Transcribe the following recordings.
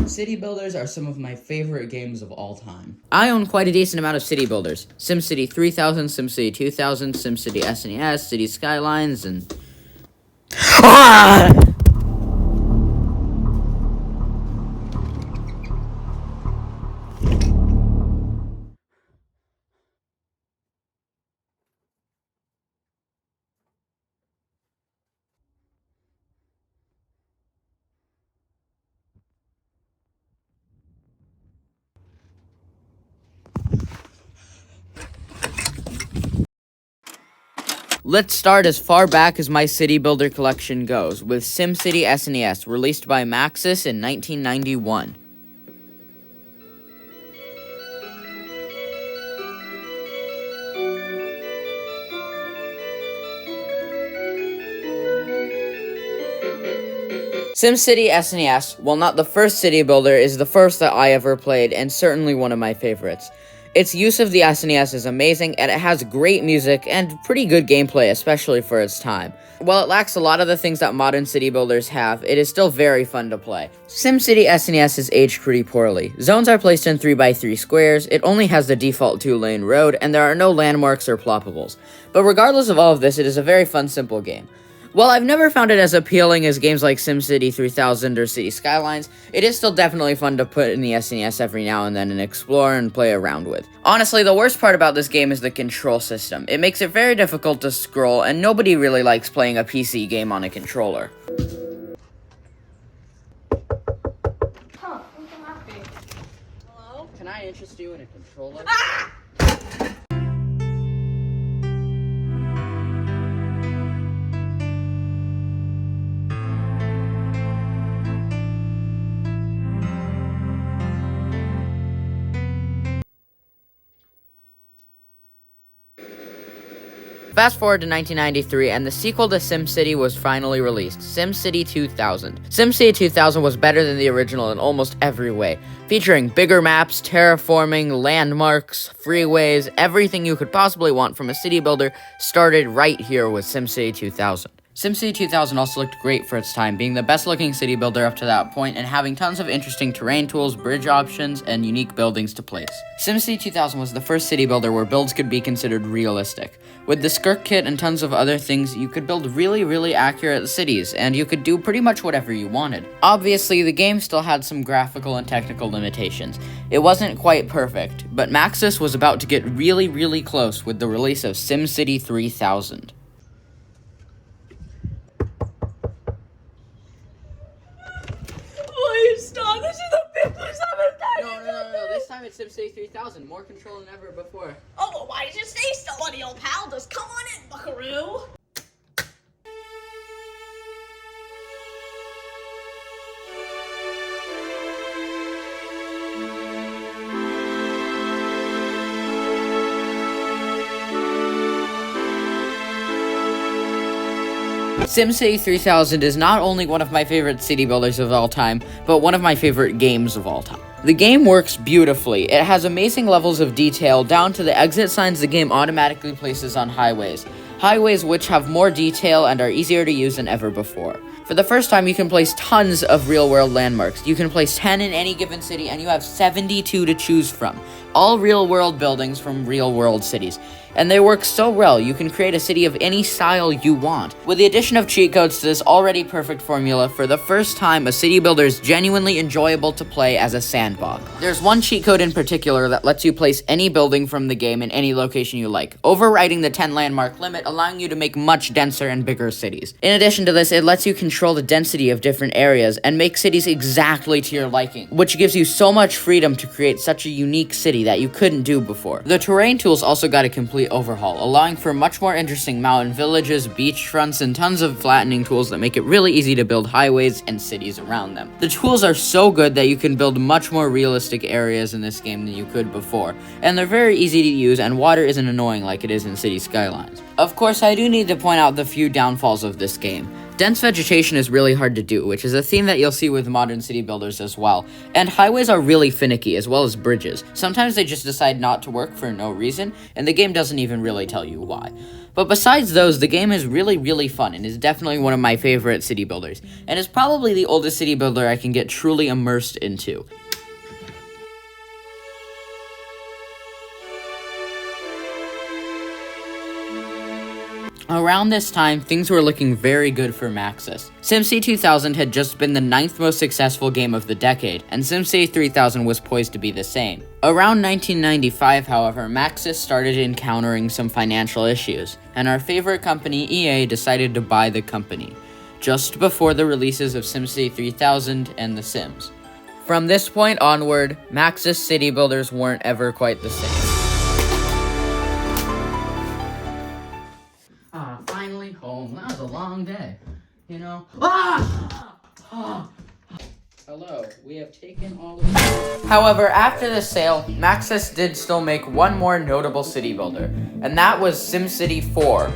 City builders are some of my favorite games of all time. I own quite a decent amount of city builders. SimCity 3000, SimCity 2000, SimCity SNES, City Skylines, and... Let's start as far back as my city builder collection goes, with SimCity SNES, released by Maxis in 1991. SimCity SNES, while not the first city builder, is the first that I ever played, and certainly one of my favorites. Its use of the SNES is amazing, and it has great music and pretty good gameplay, especially for its time. While it lacks a lot of the things that modern city builders have, it is still very fun to play. SimCity SNES is aged pretty poorly. Zones are placed in 3x3 squares, it only has the default 2-lane road, and there are no landmarks or ploppables. But regardless of all of this, it is a very fun, simple game. While I've never found it as appealing as games like SimCity 3000 or City Skylines, it is still definitely fun to put in the SNES every now and then and explore and play around with. Honestly, the worst part about this game is the control system. It makes it very difficult to scroll, and nobody really likes playing a PC game on a controller. Huh, who's so happy? Hello? Can I interest you in a controller? Ah! Fast forward to 1993, and the sequel to SimCity was finally released, SimCity 2000. SimCity 2000 was better than the original in almost every way, featuring bigger maps, terraforming, landmarks, freeways, everything you could possibly want from a city builder started right here with SimCity 2000. SimCity 2000 also looked great for its time, being the best looking city builder up to that point and having tons of interesting terrain tools, bridge options, and unique buildings to place. SimCity 2000 was the first city builder where builds could be considered realistic. With the Skirk kit and tons of other things, you could build really accurate cities, and you could do pretty much whatever you wanted. Obviously, the game still had some graphical and technical limitations. It wasn't quite perfect, but Maxis was about to get really close with the release of SimCity 3000. Please stop, this is the 57th time! No, this time it's SimCity 3000, more control than ever before. Oh, well, why did you stay so, buddy, old pal? Just come on in, buckaroo! SimCity 3000 is not only one of my favorite city builders of all time, but one of my favorite games of all time. The game works beautifully. It has amazing levels of detail, down to the exit signs the game automatically places on highways. Highways which have more detail and are easier to use than ever before. For the first time, you can place tons of real-world landmarks. You can place 10 in any given city, and you have 72 to choose from. All real-world buildings from real-world cities. And they work so well, you can create a city of any style you want. With the addition of cheat codes to this already perfect formula, for the first time, a city builder is genuinely enjoyable to play as a sandbox. There's one cheat code in particular that lets you place any building from the game in any location you like, overriding the 10 landmark limit, allowing you to make much denser and bigger cities. In addition to this, it lets you control the density of different areas and make cities exactly to your liking, which gives you so much freedom to create such a unique city that you couldn't do before. The terrain tools also got a complete overhaul, allowing for much more interesting mountain villages, beachfronts, and tons of flattening tools that make it really easy to build highways and cities around them. The tools are so good that you can build much more realistic areas in this game than you could before, and they're very easy to use, and water isn't annoying like it is in City Skylines. Of course, I do need to point out the few downfalls of this game. Dense vegetation is really hard to do, which is a theme that you'll see with modern city builders as well. And highways are really finicky, as well as bridges. Sometimes they just decide not to work for no reason, and the game doesn't even really tell you why. But besides those, the game is really fun and is definitely one of my favorite city builders, and is probably the oldest city builder I can get truly immersed into. Around this time, things were looking very good for Maxis. SimCity 2000 had just been the 9th most successful game of the decade, and SimCity 3000 was poised to be the same. Around 1995, however, Maxis started encountering some financial issues, and our favorite company, EA, decided to buy the company, just before the releases of SimCity 3000 and The Sims. From this point onward, Maxis city builders weren't ever quite the same. Finally home. That was a long day. You know? Hello, we have taken all of... However, after the sale, Maxis did still make one more notable city builder, and that was SimCity 4.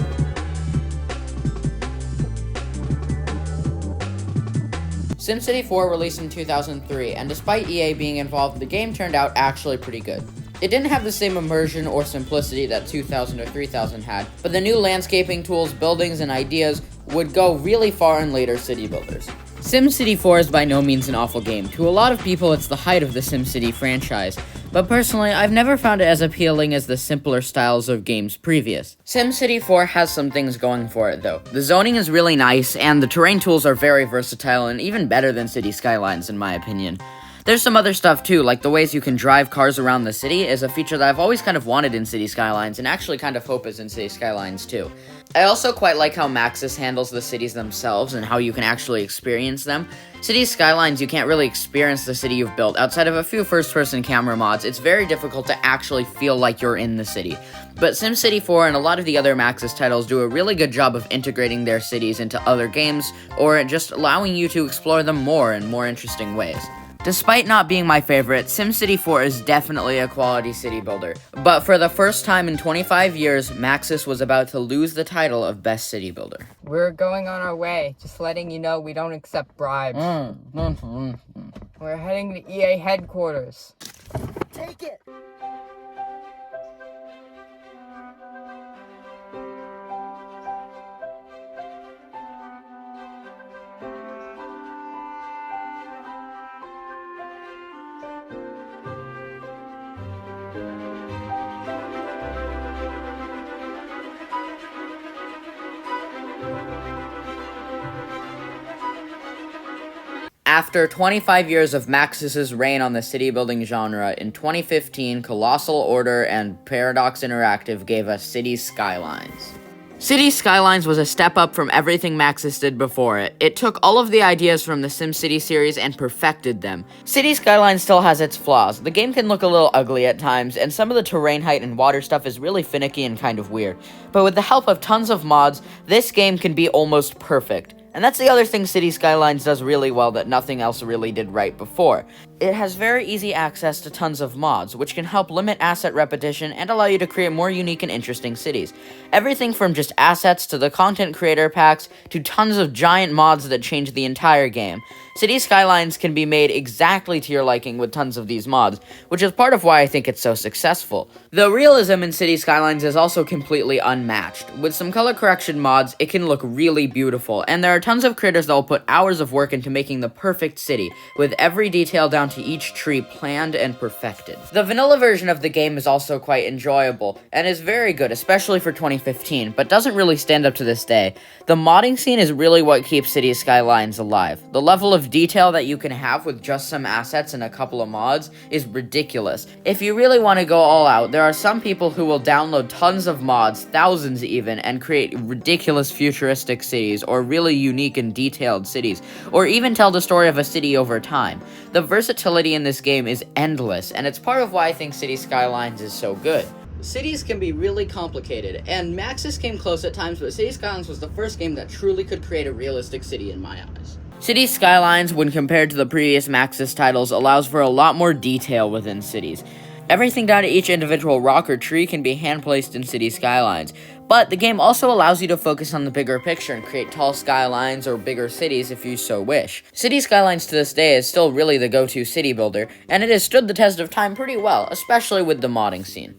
SimCity 4 released in 2003, and despite EA being involved, the game turned out actually pretty good. It didn't have the same immersion or simplicity that 2000 or 3000 had, but the new landscaping tools, buildings, and ideas would go really far in later city builders. SimCity 4 is by no means an awful game. To a lot of people, it's the height of the SimCity franchise, but personally, I've never found it as appealing as the simpler styles of games previous. SimCity 4 has some things going for it, though. The zoning is really nice, and the terrain tools are very versatile and even better than City Skylines, in my opinion. There's some other stuff too, like the ways you can drive cars around the city is a feature that I've always kind of wanted in City Skylines, and actually kind of hope is in City Skylines too. I also quite like how Maxis handles the cities themselves and how you can actually experience them. City Skylines, you can't really experience the city you've built. Outside of a few first-person camera mods, it's very difficult to actually feel like you're in the city. But SimCity 4 and a lot of the other Maxis titles do a really good job of integrating their cities into other games, or just allowing you to explore them more in more interesting ways. Despite not being my favorite, SimCity 4 is definitely a quality city builder. But for the first time in 25 years, Maxis was about to lose the title of Best City Builder. We're going on our way, just letting you know we don't accept bribes. We're heading to EA headquarters. Take it. After 25 years of Maxis' reign on the city building genre, in 2015, Colossal Order and Paradox Interactive gave us City Skylines. City Skylines was a step up from everything Maxis did before it. It took all of the ideas from the SimCity series and perfected them. City Skylines still has its flaws. The game can look a little ugly at times, and some of the terrain height and water stuff is really finicky and kind of weird. But with the help of tons of mods, this game can be almost perfect. And that's the other thing City Skylines does really well that nothing else really did right before. It has very easy access to tons of mods, which can help limit asset repetition and allow you to create more unique and interesting cities. Everything from just assets to the content creator packs to tons of giant mods that change the entire game. City Skylines can be made exactly to your liking with tons of these mods, which is part of why I think it's so successful. The realism in City Skylines is also completely unmatched. With some color correction mods, it can look really beautiful, and there are tons of creators that will put hours of work into making the perfect city, with every detail down to each tree planned and perfected. The vanilla version of the game is also quite enjoyable, and is very good, especially for 2015, but doesn't really stand up to this day. The modding scene is really what keeps City Skylines alive. The level of detail that you can have with just some assets and a couple of mods is ridiculous. If you really want to go all out, there are some people who will download tons of mods, thousands even, and create ridiculous futuristic cities, or really unique and detailed cities, or even tell the story of a city over time. The versatility in this game is endless, and it's part of why I think City Skylines is so good. Cities can be really complicated, and Maxis came close at times, but City Skylines was the first game that truly could create a realistic city in my eyes. City Skylines, when compared to the previous Maxis titles, allows for a lot more detail within cities. Everything down to each individual rock or tree can be hand-placed in City Skylines, But the game also allows you to focus on the bigger picture and create tall skylines or bigger cities if you so wish. City Skylines to this day is still really the go-to city builder, and it has stood the test of time pretty well, especially with the modding scene.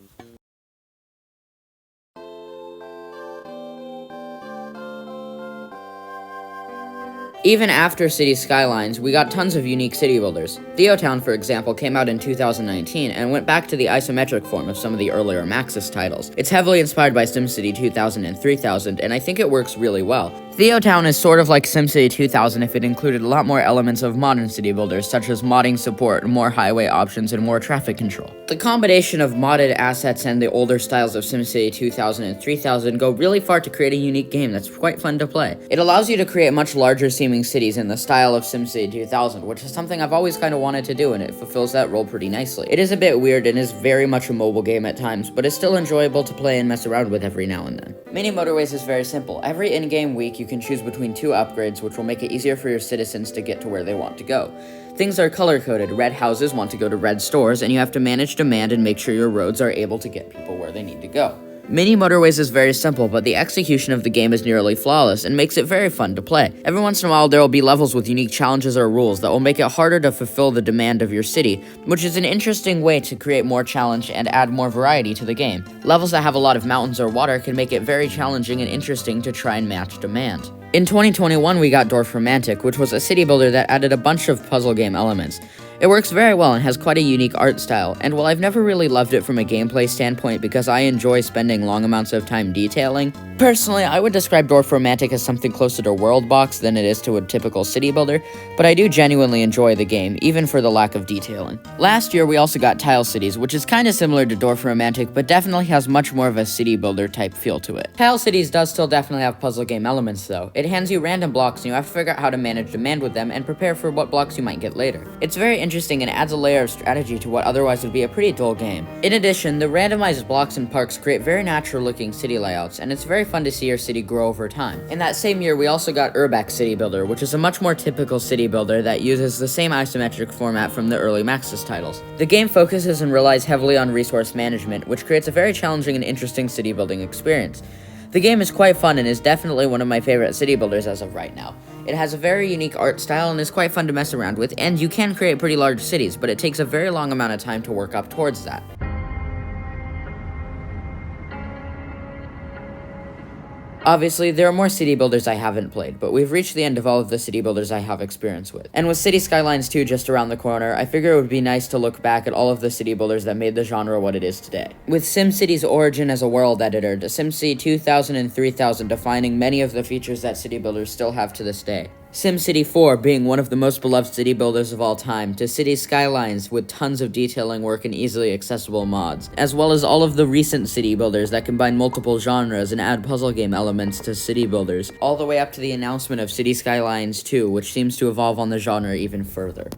Even after City Skylines, we got tons of unique city builders. Theotown, for example, came out in 2019 and went back to the isometric form of some of the earlier Maxis titles. It's heavily inspired by SimCity 2000 and 3000, and I think it works really well. Theotown is sort of like SimCity 2000 if it included a lot more elements of modern city builders, such as modding support, more highway options, and more traffic control. The combination of modded assets and the older styles of SimCity 2000 and 3000 go really far to create a unique game that's quite fun to play. It allows you to create much larger seeming cities in the style of SimCity 2000, which is something I've always kind of wanted to do, and it fulfills that role pretty nicely. It is a bit weird and is very much a mobile game at times, but it's still enjoyable to play and mess around with every now and then. Mini Motorways is very simple. Every in-game week you can choose between 2 upgrades, which will make it easier for your citizens to get to where they want to go. Things are color-coded. Red houses want to go to red stores, and you have to manage demand and make sure your roads are able to get people where they need to go. Mini Motorways is very simple, but the execution of the game is nearly flawless and makes it very fun to play. Every once in a while, there will be levels with unique challenges or rules that will make it harder to fulfill the demand of your city, which is an interesting way to create more challenge and add more variety to the game. Levels that have a lot of mountains or water can make it very challenging and interesting to try and match demand. In 2021, we got Dorf Romantic, which was a city builder that added a bunch of puzzle game elements. It works very well and has quite a unique art style, and while I've never really loved it from a gameplay standpoint because I enjoy spending long amounts of time detailing, personally I would describe Dorf Romantic as something closer to World Box than it is to a typical city builder, but I do genuinely enjoy the game, even for the lack of detailing. Last year we also got Tile Cities, which is kinda similar to Dorf Romantic, but definitely has much more of a city builder type feel to it. Tile Cities does still definitely have puzzle game elements though. It hands you random blocks and you have to figure out how to manage demand with them and prepare for what blocks you might get later. It's very interesting and adds a layer of strategy to what otherwise would be a pretty dull game. In addition, the randomized blocks and parks create very natural looking city layouts, and it's very fun to see your city grow over time. In that same year, we also got Urbex City Builder, which is a much more typical city builder that uses the same isometric format from the early Maxis titles. The game focuses and relies heavily on resource management, which creates a very challenging and interesting city building experience. The game is quite fun and is definitely one of my favorite city builders as of right now. It has a very unique art style and is quite fun to mess around with, and you can create pretty large cities, but it takes a very long amount of time to work up towards that. Obviously, there are more city builders I haven't played, but we've reached the end of all of the city builders I have experience with. And with City Skylines 2 just around the corner, I figure it would be nice to look back at all of the city builders that made the genre what it is today. With SimCity's origin as a world editor, to SimCity 2000 and 3000 defining many of the features that city builders still have to this day. SimCity 4 being one of the most beloved city builders of all time, to City Skylines with tons of detailing work and easily accessible mods, as well as all of the recent city builders that combine multiple genres and add puzzle game elements to city builders, all the way up to the announcement of City Skylines 2, which seems to evolve on the genre even further.